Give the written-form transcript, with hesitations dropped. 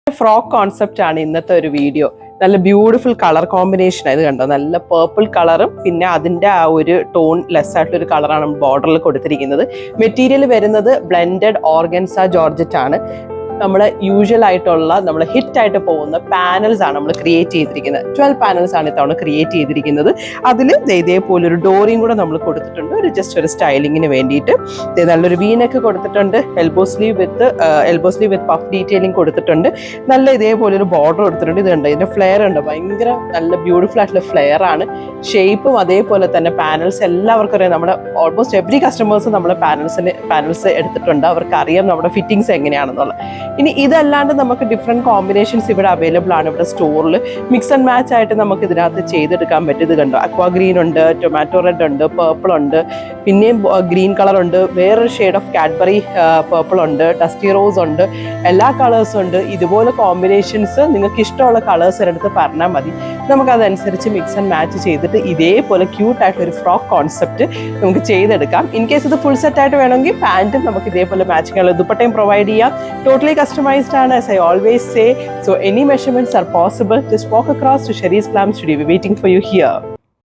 Frock concept ആണ് ഇന്നത്തെ ഒരു വീഡിയോ. നല്ല ബ്യൂട്ടിഫുൾ കളർ കോമ്പിനേഷൻ ഇത് കണ്ടോ, നല്ല പേർപ്പിൾ കളറും പിന്നെ അതിൻ്റെ ആ ഒരു ടോൺ ലെസ് ആയിട്ടുള്ള ഒരു കളറാണ് ബോർഡറിൽ കൊടുത്തിരിക്കുന്നത്. മെറ്റീരിയൽ വരുന്നത് ബ്ലെൻഡഡ് ഓർഗൻസ ജോർജറ്റ് ആണ്. നമ്മൾ യൂഷ്വൽ ആയിട്ടുള്ള നമ്മൾ ഹിറ്റ് ആയിട്ട് പോകുന്ന പാനൽസ് ആണ് നമ്മൾ ക്രിയേറ്റ് ചെയ്തിരിക്കുന്നത്. 12 പാനൽസ് ആണ് ഇത്തവണ ക്രിയേറ്റ് ചെയ്തിരിക്കുന്നത്. അതിൽ ഇതേപോലെ ഒരു ഡോറിയും കൂടെ നമ്മൾ കൊടുത്തിട്ടുണ്ട്, ഒരു ജസ്റ്റ് ഒരു സ്റ്റൈലിങ്ങിന് വേണ്ടിയിട്ട്. നല്ലൊരു വീനൊക്കെ കൊടുത്തിട്ടുണ്ട്, elbow sleeve with puff detailing കൊടുത്തിട്ടുണ്ട്. നല്ല ഇതേപോലെ ഒരു ബോർഡർ കൊടുത്തിട്ടുണ്ട്. ഇത് കണ്ടോ, ഇതിന്റെ ഫ്ലെയർ ഉണ്ട്, ഭയങ്കര നല്ല ബ്യൂട്ടിഫുൾ ആയിട്ടുള്ള ഫ്ലെയർ ആണ്. ഷേപ്പും അതേപോലെ തന്നെ പാനൽസ് എല്ലാവർക്കും അറിയാം. നമ്മുടെ ഓൾമോസ്റ്റ് എവറി കസ്റ്റമേഴ്സ് നമ്മുടെ പാനൽസ് എടുത്തിട്ടുണ്ട്, അവർക്ക് അറിയാം നമ്മുടെ ഫിറ്റിങ്സ് എങ്ങനെയാണെന്നുള്ളത്. ഇനി ഇതല്ലാണ്ട് നമുക്ക് ഡിഫറെൻറ്റ് കോമ്പിനേഷൻസ് ഇവിടെ അവൈലബിൾ ആണ്. ഇവിടെ സ്റ്റോറിൽ മിക്സ് ആൻഡ് മാച്ച് ആയിട്ട് നമുക്ക് ഇതിനകത്ത് ചെയ്തെടുക്കാൻ പറ്റും. ഇത് കണ്ടോ, അക്വാ ഗ്രീൻ ഉണ്ട്, ടൊമാറ്റോ റെഡ് ഉണ്ട്, പേർപ്പിൾ ഉണ്ട്, പിന്നെയും ഗ്രീൻ കളർ ഉണ്ട്, വേറൊരു ഷെയ്ഡ് ഓഫ് കാഡ്ബറി പേർപ്പിൾ ഉണ്ട്, ഡസ്റ്റി റോസ് ഉണ്ട്, എല്ലാ കളേഴ്സും ഉണ്ട്. ഇതുപോലെ കോമ്പിനേഷൻസ് നിങ്ങൾക്ക് ഇഷ്ടമുള്ള കളേഴ്സ് എടുത്ത് പറഞ്ഞാൽ മതി, നമുക്കതനുസരിച്ച് മിക്സ് ആൻഡ് മാച്ച് ചെയ്തിട്ട് ഇതേപോലെ ക്യൂട്ടായിട്ടൊരു ഫ്രോക്ക് കോൺസെപ്റ്റ് നമുക്ക് ചെയ്തെടുക്കാം. ഇൻ കേസ് ഇത് ഫുൾ സെറ്റ് ആയിട്ട് വേണമെങ്കിൽ പാൻറ്റും നമുക്ക് ഇതേപോലെ മാച്ചിങ് ഉള്ള ദുപ്പട്ടയും പ്രൊവൈഡ് ചെയ്യാം. Totally customized ആണ്, as I always say. So any measurements are possible. Just walk across to Sherry's Glam Studio. We're waiting for you here.